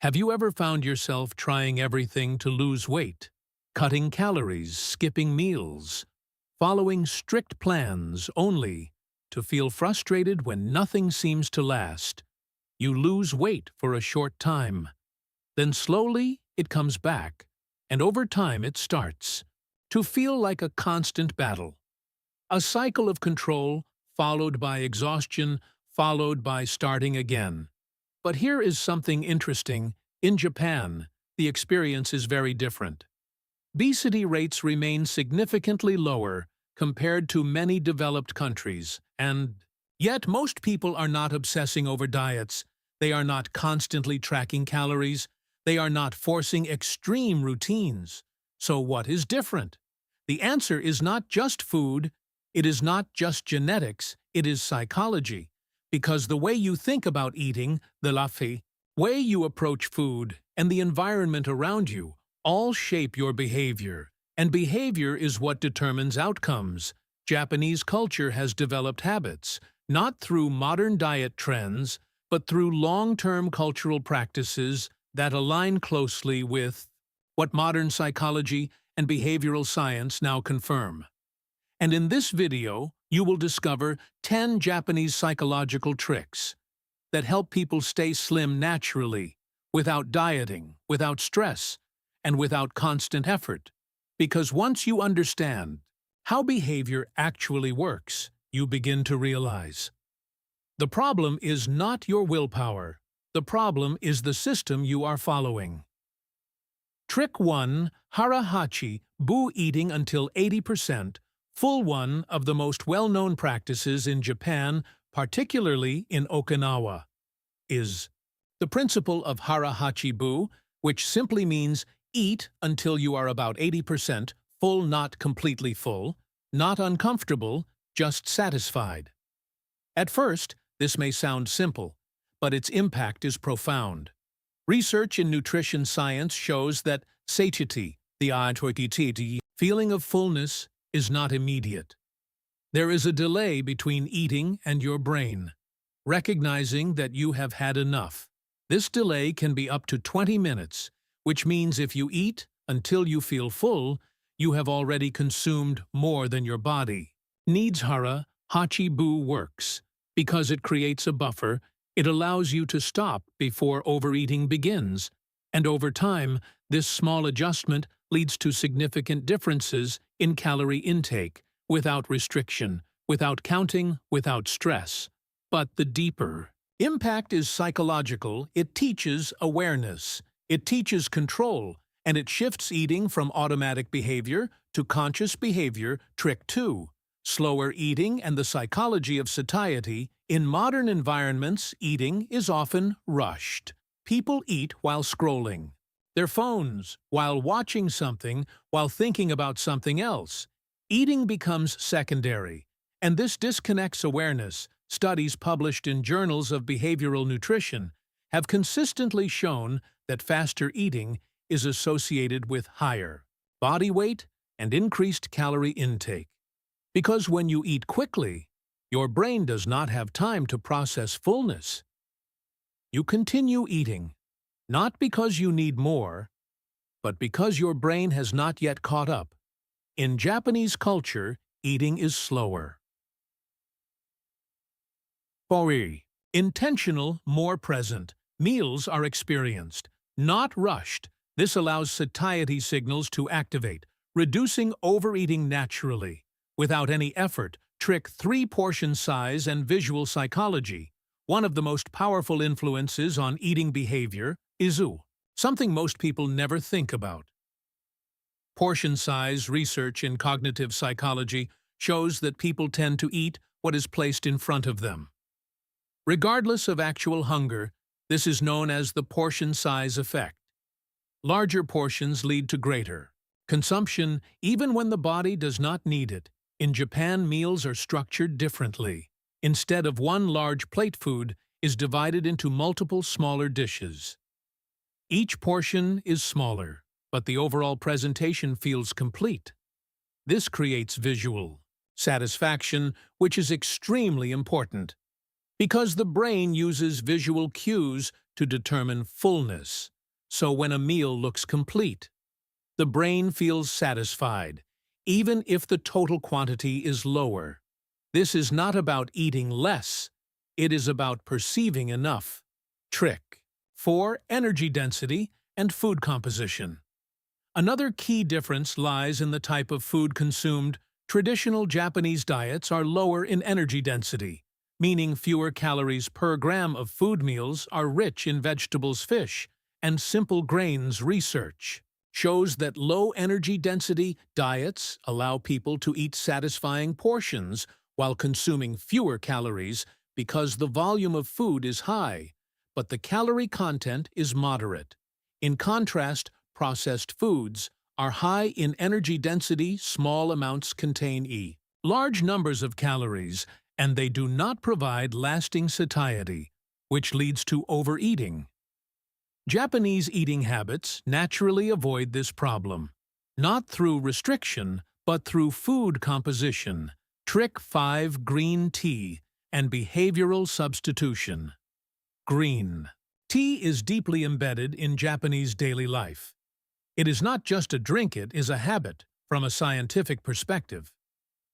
Have you ever found yourself trying everything to lose weight? Cutting calories, skipping meals, following strict plans only to feel frustrated when nothing seems to last? You lose weight for a short time. Then slowly it comes back, and over time it starts to feel like a constant battle. A cycle of control, followed by exhaustion, followed by starting again. But here is something interesting. In Japan, the experience is very different. Obesity rates remain significantly lower compared to many developed countries, and yet most people are not obsessing over diets. They are not constantly tracking calories. They are not forcing extreme routines. So what is different? The answer is not just food. It is not just genetics. It is psychology. Because the way you think about eating, the way you approach food, and the environment around you all shape your behavior. And behavior is what determines outcomes. Japanese culture has developed habits, not through modern diet trends, but through long-term cultural practices that align closely with what modern psychology and behavioral science now confirm. And in this video, you will discover 10 Japanese psychological tricks that help people stay slim naturally, without dieting, without stress, and without constant effort. Because once you understand how behavior actually works, you begin to realize the problem is not your willpower. The problem is the system you are following. Trick 1. Hara Hachi Bu, eating until 80%. One of the most well-known practices in Japan, particularly in Okinawa, is the principle of Hara Hachi Bu, which simply means eat until you are about 80% full, not completely full, not uncomfortable, just satisfied. At first, this may sound simple, but its impact is profound. Research in nutrition science shows that satiety, the feeling of fullness, is not immediate. There is a delay between eating and your brain recognizing that you have had enough. This delay can be up to 20 minutes, which means if you eat until you feel full, you have already consumed more than your body needs. Hara Hachi Bu works because it creates a buffer. It allows you to stop before overeating begins, and over time, this small adjustment leads to significant differences in calorie intake, without restriction, without counting, without stress. But the deeper impact is psychological. It teaches awareness, it teaches control, and it shifts eating from automatic behavior to conscious behavior. Trick 2. Slower eating and the psychology of satiety. In modern environments, eating is often rushed. People eat while scrolling their phones, while watching something, while thinking about something else. Eating becomes secondary, and this disconnects awareness. Studies published in journals of behavioral nutrition have consistently shown that faster eating is associated with higher body weight and increased calorie intake. Because when you eat quickly, your brain does not have time to process fullness. You continue eating, not because you need more, but because your brain has not yet caught up. In Japanese culture, eating is slower. 4. Intentional, more present. Meals are experienced, not rushed. This allows satiety signals to activate, reducing overeating naturally, without any effort. Trick 3. Portion size and visual psychology. One of the most powerful influences on eating behavior is something most people never think about. Portion size research in cognitive psychology shows that people tend to eat what is placed in front of them, regardless of actual hunger. This is known as the portion size effect. Larger portions lead to greater consumption, even when the body does not need it. In Japan, meals are structured differently. Instead of one large plate, food is divided into multiple smaller dishes. Each portion is smaller, but the overall presentation feels complete. This creates visual satisfaction, which is extremely important, because the brain uses visual cues to determine fullness. so when a meal looks complete, the brain feels satisfied, even if the total quantity is lower. This is not about eating less, it is about perceiving enough. Trick 4. Energy density and food composition. Another key difference lies in the type of food consumed. Traditional Japanese diets are lower in energy density, meaning fewer calories per gram of food. Meals are rich in vegetables, fish, and simple grains. Research shows that low energy density diets allow people to eat satisfying portions while consuming fewer calories because the volume of food is high, but the calorie content is moderate. In contrast, processed foods are high in energy density. Small amounts contain large numbers of calories, and they do not provide lasting satiety, which leads to overeating. Japanese eating habits naturally avoid this problem, not through restriction, but through food composition. Trick 5. Green tea and behavioral substitution. Green tea is deeply embedded in Japanese daily life. It is not just a drink, it is a habit from a scientific perspective.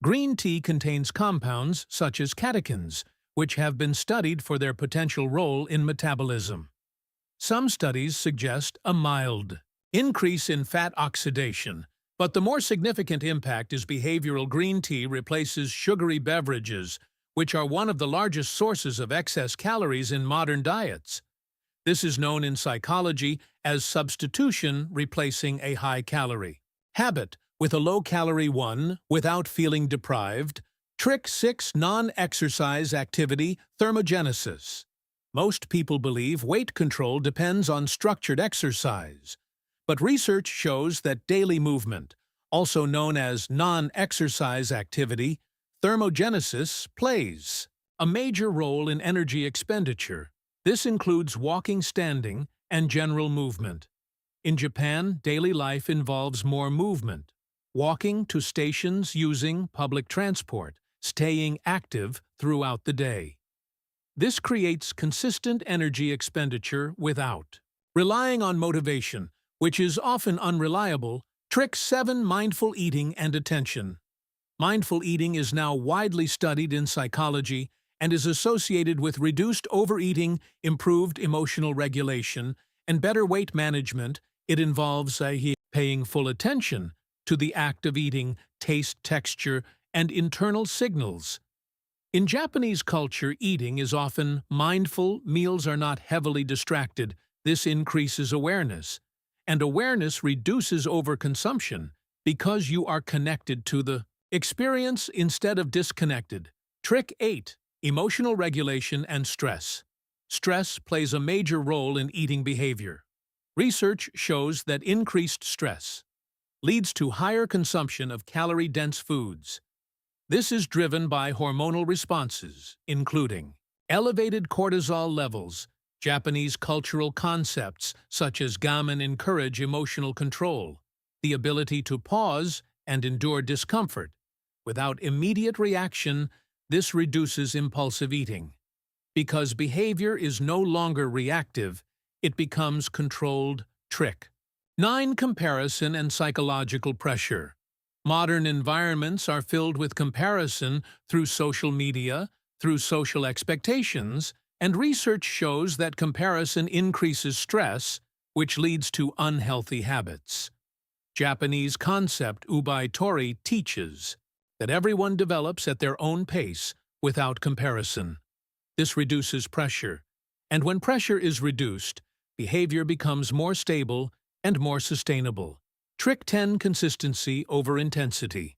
Green tea contains compounds such as catechins, which have been studied for their potential role in metabolism. Some studies suggest a mild increase in fat oxidation, but the more significant impact is behavioral. Green tea replaces sugary beverages, which are one of the largest sources of excess calories in modern diets. This is known in psychology as substitution, replacing a high-calorie habit with a low-calorie one without feeling deprived. Trick 6. Non-exercise activity thermogenesis. Most people believe weight control depends on structured exercise, but research shows that daily movement, also known as non-exercise activity, thermogenesis, plays a major role in energy expenditure. This includes walking, standing, and general movement. In Japan, daily life involves more movement, walking to stations, using public transport, staying active throughout the day. This creates consistent energy expenditure without relying on motivation, which is often unreliable. Trick 7. Mindful eating and attention. Mindful eating is now widely studied in psychology and is associated with reduced overeating, improved emotional regulation, and better weight management. It involves paying full attention to the act of eating, taste, texture, and internal signals. In Japanese culture, eating is often mindful. Meals are not heavily distracted. This increases awareness, and awareness reduces overconsumption because you are connected to the experience instead of disconnected. Trick 8. Emotional regulation and stress. Stress plays a major role in eating behavior. Research shows that increased stress leads to higher consumption of calorie-dense foods. This is driven by hormonal responses, including elevated cortisol levels. Japanese cultural concepts such as gamen encourage emotional control, the ability to pause and endure discomfort without immediate reaction. This reduces impulsive eating. Because behavior is no longer reactive, it becomes controlled. Trick 9. Comparison and psychological pressure. Modern environments are filled with comparison through social media, through social expectations, and research shows that comparison increases stress, which leads to unhealthy habits. Japanese concept Ubai Tori teaches that everyone develops at their own pace without comparison. This reduces pressure, and when pressure is reduced, behavior becomes more stable and more sustainable. Trick 10. Consistency over intensity.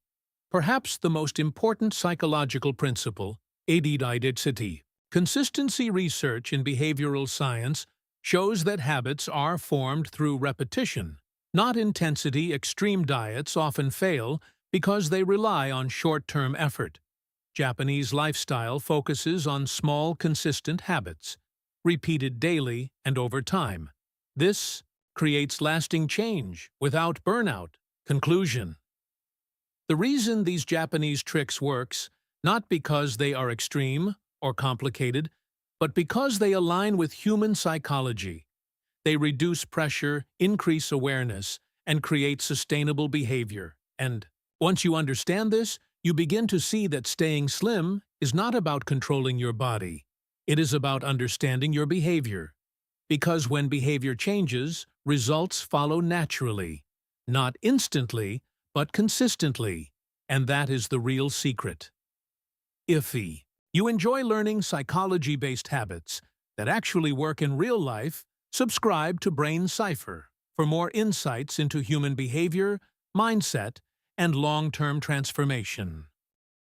Perhaps the most important psychological principle, digestion. Consistency. Research in behavioral science shows that habits are formed through repetition, not intensity. Extreme diets often fail because they rely on short-term effort. Japanese lifestyle focuses on small, consistent habits, repeated daily and over time. This creates lasting change without burnout. Conclusion. The reason these Japanese tricks works, not because they are extreme or complicated, but because they align with human psychology. They reduce pressure, increase awareness, and create sustainable behavior. And once you understand this, you begin to see that staying slim is not about controlling your body. It is about understanding your behavior. Because when behavior changes, results follow naturally. Not instantly, but consistently. And that is the real secret. If you enjoy learning psychology-based habits that actually work in real life, subscribe to Brain Cipher for more insights into human behavior, mindset, and long-term transformation.